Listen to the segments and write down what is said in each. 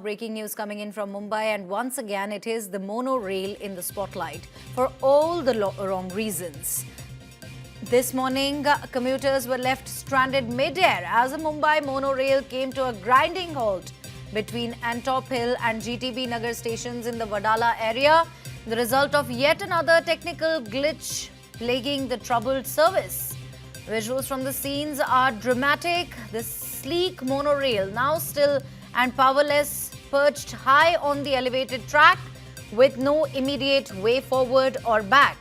breaking news coming in from Mumbai, and once again it is the monorail in the spotlight for all the wrong reasons. This morning, commuters were left stranded mid-air as a Mumbai monorail came to a grinding halt between Antop Hill and GTB Nagar stations in the Wadala area, the result of yet another technical glitch plaguing the troubled service. Visuals from the scenes are dramatic. This sleek monorail, now still and powerless, perched high on the elevated track with no immediate way forward or back.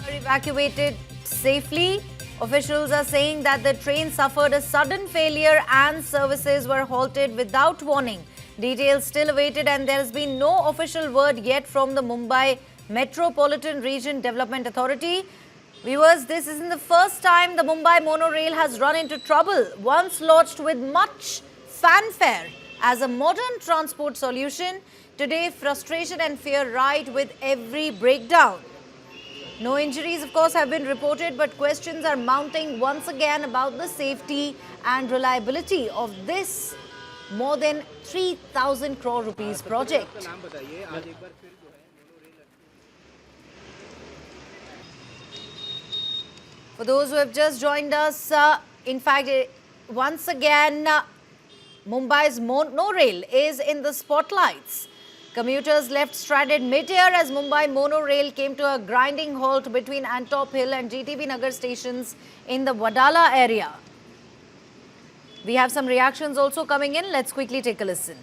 Evacuated safely. Officials are saying that the train suffered a sudden failure and services were halted without warning. Details still awaited, and there has been no official word yet from the Mumbai Metropolitan Region Development Authority. Viewers, this isn't the first time the Mumbai monorail has run into trouble. Once launched with much fanfare as a modern transport solution, today frustration and fear ride with every breakdown. No injuries, of course, have been reported, but questions are mounting once again about the safety and reliability of this more than 3,000 crore rupees project. For those who have just joined us, in fact, once again, Mumbai's monorail is in the spotlights. Commuters left stranded mid-air as Mumbai monorail came to a grinding halt between Antop Hill and GTB Nagar stations in the Wadala area. We have some reactions also coming in. Let's quickly take a listen.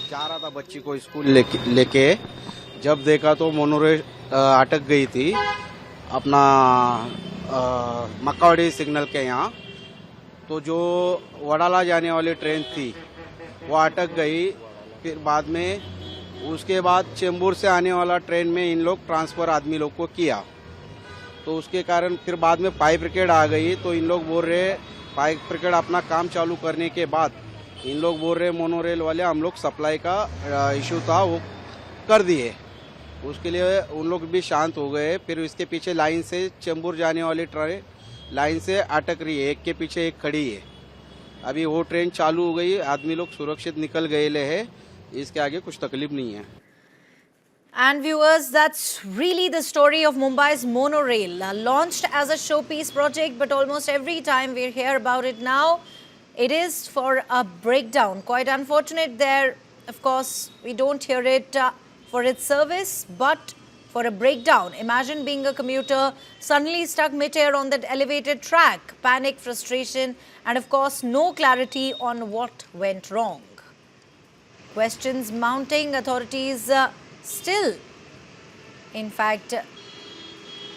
जा रहा था बच्ची को school लेके जब देखा तो monorail अटक गई थी अपना मक्कावाड़ी सिग्नल के यहाँ। तो जो वडाला जाने वाली ट्रेन थी वो अटक गई। फिर बाद में उसके बाद चेंबूर से आने वाला ट्रेन में इन लोग ट्रांसफ़र आदमी लोग को किया, तो उसके कारण फिर बाद में फायर ब्रिगेड आ गई। तो इन लोग बोल रहे फायर ब्रिगेड अपना काम चालू करने के बाद इन लोग बोल रहे मोनोरेल वाले हम लोग सप्लाई का इशू था वो कर दिए। उसके लिए उन लोग भी शांत हो गए। फिर इसके पीछे लाइन से चेंबूर जाने वाली ट्रेन लाइन से अटक रही है, एक के पीछे एक खड़ी है। अभी वो ट्रेन चालू हो गई, आदमी लोग सुरक्षित निकल गए हैं, इसके आगे कुछ तकलीफ नहीं है। And viewers, that's really the story of Mumbai's monorail, launched as a showpiece project, but almost every time we hear about it now, it is for a breakdown. Quite unfortunate there. Of course, we don't hear it for its service, but for a breakdown. Imagine being a commuter, suddenly stuck mid-air on that elevated track. Panic, frustration, and of course, no clarity on what went wrong. Questions mounting. Authorities still, in fact,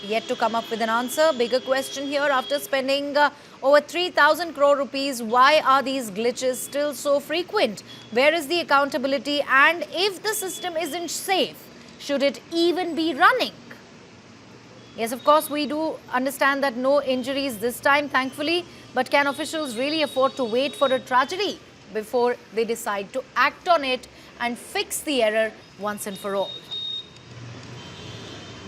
yet to come up with an answer. Bigger question here, after spending over 3,000 crore rupees, why are these glitches still so frequent? Where is the accountability? And if the system isn't safe, should it even be running? Yes, of course, we do understand that no injuries this time, thankfully, but can officials really afford to wait for a tragedy before they decide to act on it and fix the error once and for all?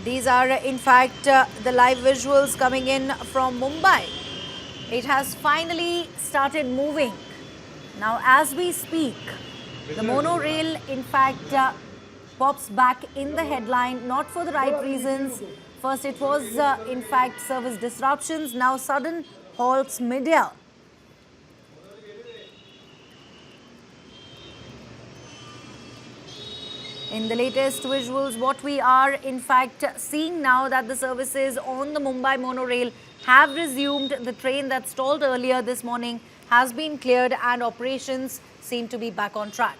These are, in fact, the live visuals coming in from Mumbai. It has finally started moving. Now, as we speak, the monorail, in fact, pops back in the headline, not for the right reasons. First, it was, in fact, service disruptions. Now, sudden halts mid-air. In the latest visuals, what we are in fact seeing now that the services on the Mumbai monorail have resumed. The train that stalled earlier this morning has been cleared and operations seem to be back on track.